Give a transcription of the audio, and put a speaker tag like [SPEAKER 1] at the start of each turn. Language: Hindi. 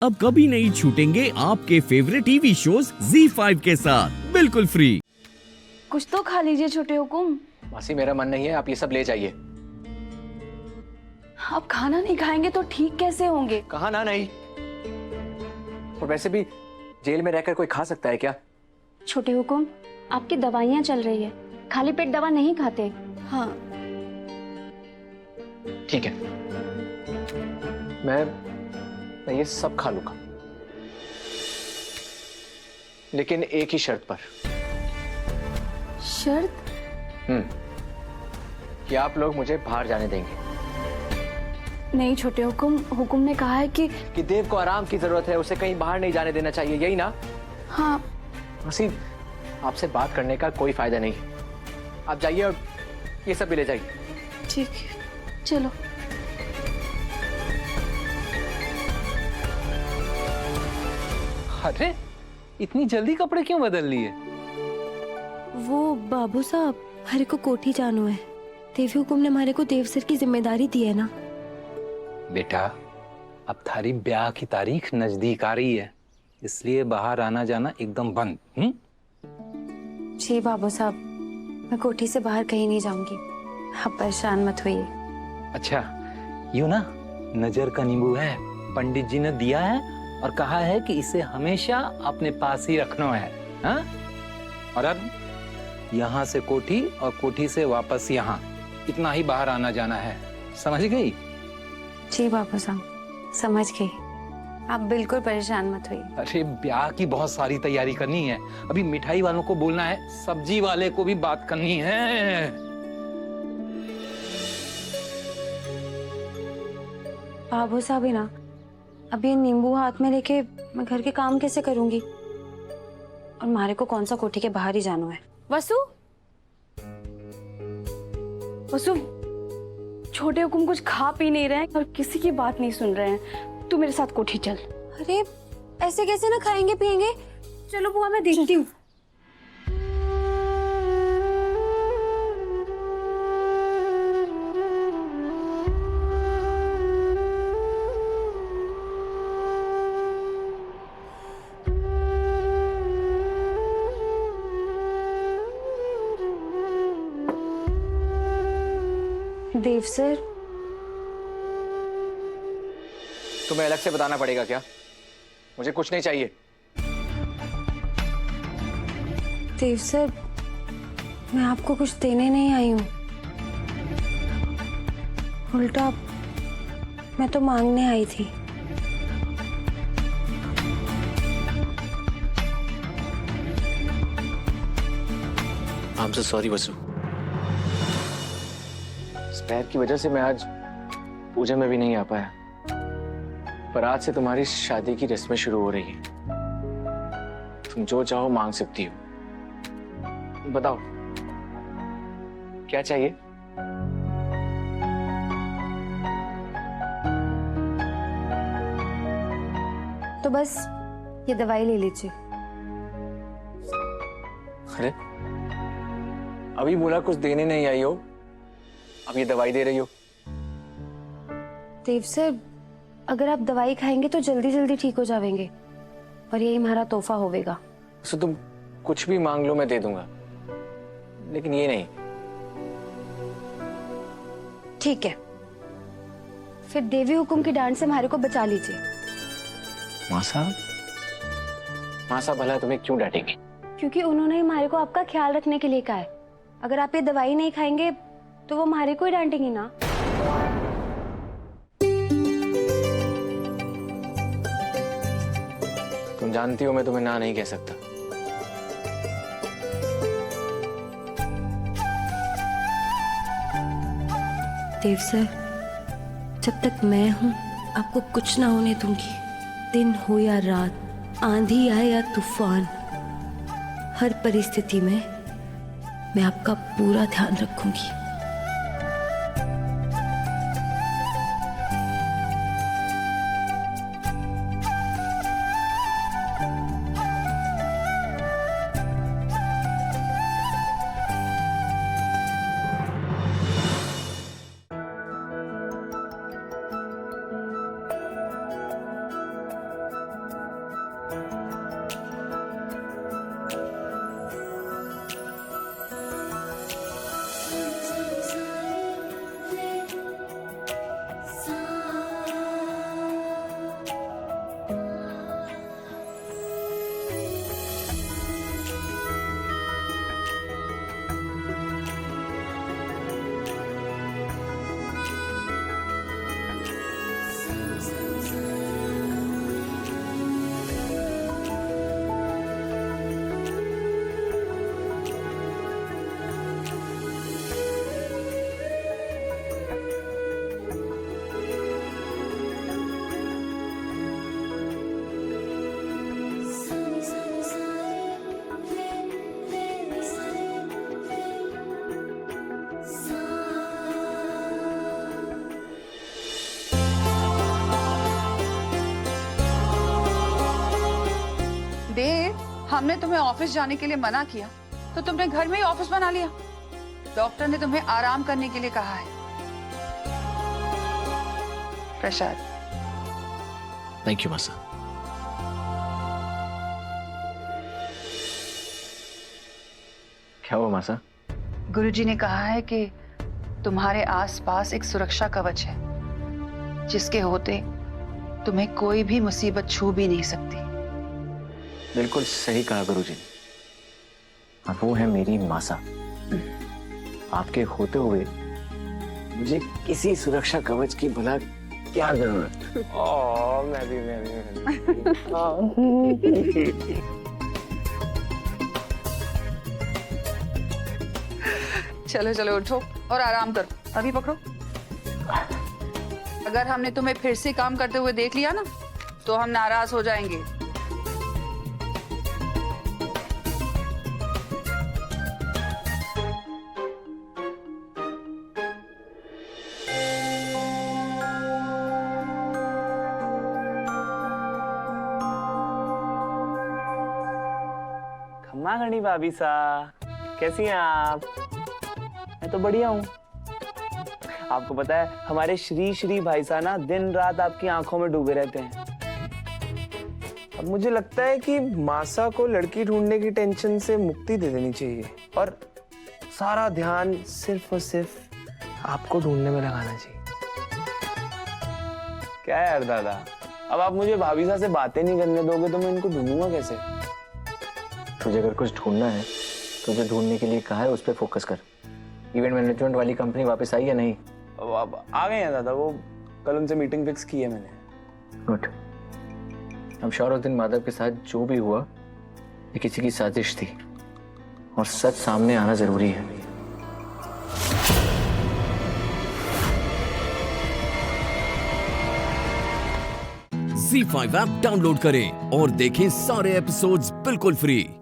[SPEAKER 1] अब कभी नहीं छूटेंगे आपके फेवरेट टीवी शोज ZEE5 के साथ बिल्कुल फ्री।
[SPEAKER 2] कुछ तो खा लीजिए छोटे हुकुम।
[SPEAKER 3] मासी मेरा मन नहीं है, आप ये सब ले जाइए।
[SPEAKER 2] आप खाना नहीं खाएंगे तो ठीक कैसे होंगे?
[SPEAKER 3] कहा ना नहीं। और वैसे भी जेल में रहकर कोई खा सकता है क्या?
[SPEAKER 4] छोटे हुकुम, आपकी दवाइयाँ चल रही है, खाली पेट दवा नहीं खाते।
[SPEAKER 2] हाँ
[SPEAKER 3] ठीक है, मैं ये सब खा लूंगा, लेकिन एक ही शर्त पर।
[SPEAKER 2] शर्त?
[SPEAKER 3] कि आप लोग मुझे बाहर जाने देंगे।
[SPEAKER 2] नहीं छोटे हुकुम, हुकुम ने कहा है कि
[SPEAKER 3] देव को आराम की जरूरत है, उसे कहीं बाहर नहीं जाने देना चाहिए, यही ना?
[SPEAKER 2] हाँ।
[SPEAKER 3] मासी, आपसे बात करने का कोई फायदा नहीं, आप जाइए और ये सब भी ले जाइए।
[SPEAKER 2] ठीक है चलो।
[SPEAKER 5] अरे इतनी जल्दी कपड़े क्यों बदल लिए?
[SPEAKER 6] वो बाबू साहब, हमारे को कोठी जानो है। देवी हुकुम ने हमारे को देव सर की जिम्मेदारी दी है ना।
[SPEAKER 5] बेटा, अब थारी ब्याह की तारीख नजदीक आ रही है, इसलिए बाहर आना जाना एकदम बंद।
[SPEAKER 6] जी बाबू साहब, मैं कोठी से बाहर कहीं नहीं जाऊंगी, आप परेशान मत होइए।
[SPEAKER 5] अच्छा, यूं ना, नजर का नींबू है, पंडित जी ने दिया है और कहा है कि इसे हमेशा अपने पास ही रखना है। हाँ? और अब यहाँ से कोठी और कोठी से वापस यहाँ, इतना ही बाहर आना जाना है, समझ गई?
[SPEAKER 6] जी बाबू साहब, समझ गई, आप बिल्कुल परेशान मत होइए।
[SPEAKER 5] अरे ब्याह की बहुत सारी तैयारी करनी है, अभी मिठाई वालों को बोलना है, सब्जी वाले को भी बात करनी है।
[SPEAKER 6] बाबू साहब ही ना, अब ये नींबू हाथ में लेके मैं घर के काम कैसे करूंगी? और मारे को कौन सा कोठी के बाहर ही जाना है।
[SPEAKER 2] वसु, वसु, छोटे हुकुम कुछ खा पी नहीं रहे हैं और किसी की बात नहीं सुन रहे हैं। तू मेरे साथ कोठी चल।
[SPEAKER 6] अरे ऐसे कैसे ना खाएंगे पिएंगे? चलो बुआ, मैं देखती हूँ। देव सर,
[SPEAKER 3] तुम्हें अलग से बताना पड़ेगा क्या? मुझे कुछ नहीं चाहिए।
[SPEAKER 6] देव सर, मैं आपको कुछ देने नहीं आई हूँ, उल्टा मैं तो मांगने आई थी।
[SPEAKER 3] आई एम सो सॉरी वसु, इस पैर की वजह से मैं आज पूजा में भी नहीं आ पाया, पर आज से तुम्हारी शादी की रस्में शुरू हो रही हैं। तुम जो चाहो मांग सकती हो। बताओ क्या चाहिए?
[SPEAKER 6] तो बस ये दवाई ले लीजिए।
[SPEAKER 3] अरे अभी बोला कुछ देने नहीं आई हो, अब ये दवाई दे रही हो।
[SPEAKER 6] देव सर, अगर आप दवाई खाएंगे तो जल्दी जल्दी ठीक हो जाएंगे, और यही हमारा तोहफा होवेगा।
[SPEAKER 3] तो तुम कुछ भी मांग लो, मैं दे दूंगा, लेकिन ये नहीं।
[SPEAKER 6] ठीक है, फिर देवी हुकुम की डांट से हमारे को बचा लीजिए।
[SPEAKER 3] माँ साहब भला तुम्हें क्यों डांटेंगे?
[SPEAKER 6] क्योंकि उन्होंने हमारे को आपका ख्याल रखने के लिए कहा है। अगर आप ये दवाई नहीं खाएंगे तो वो हमारे को ही डांटेंगी ना।
[SPEAKER 3] तुम जानती हो मैं तुम्हें ना नहीं कह सकता।
[SPEAKER 6] देव सर, जब तक मैं हूं आपको कुछ ना होने दूंगी। दिन हो या रात, आंधी आए या तूफान, हर परिस्थिति में मैं आपका पूरा ध्यान रखूंगी।
[SPEAKER 7] देव, हमने तुम्हें ऑफिस जाने के लिए मना किया तो तुमने घर में ही ऑफिस बना लिया। डॉक्टर ने तुम्हें आराम करने के लिए कहा है। प्रसाद।
[SPEAKER 3] थैंक यू मासा। क्या हुआ मासा?
[SPEAKER 7] गुरुजी ने कहा है कि तुम्हारे आसपास एक सुरक्षा कवच है जिसके होते तुम्हें कोई भी मुसीबत छू भी नहीं सकती।
[SPEAKER 3] बिल्कुल सही कहा गुरुजी। और वो है मेरी मासा। आपके होते हुए मुझे किसी सुरक्षा कवच की भला क्या जरूरत? मैं भी।
[SPEAKER 7] चलो चलो उठो और आराम करो। अभी पकड़ो। अगर हमने तुम्हें फिर से काम करते हुए देख लिया ना तो हम नाराज हो जाएंगे।
[SPEAKER 8] खम्मा घड़ी भाभी सा, कैसी हैं आप? मैं तो बढ़िया हूँ। आपको पता है हमारे श्री श्री भाई सा ना दिन रात आपकी आंखों में डूबे रहते हैं। अब मुझे लगता है कि मासा को लड़की ढूंढने की टेंशन से मुक्ति दे देनी चाहिए और सारा ध्यान सिर्फ और सिर्फ आपको ढूंढने में लगाना चाहिए। क्या है यार दादा, अब आप मुझे भाभी सा से बातें नहीं करने दोगे तो मैं इनको ढूंढूंगा कैसे?
[SPEAKER 3] तुझे अगर कुछ ढूंढना है तो जो ढूंढने के लिए कहा है उस पर फोकस कर। इवेंट मैनेजमेंट वाली कंपनी वापस आई या नहीं?
[SPEAKER 8] अब आ गए हैं दादा, वो कल उनसे मीटिंग फिक्स की है मैंने।
[SPEAKER 3] गुड। हम श्योर उस दिन माधव के साथ जो भी हुआ ये किसी की साजिश थी और सच सामने आना जरूरी है।
[SPEAKER 1] ZEE5 ऐप डाउनलोड करें और देखें सारे एपिसोड्स बिल्कुल फ्री।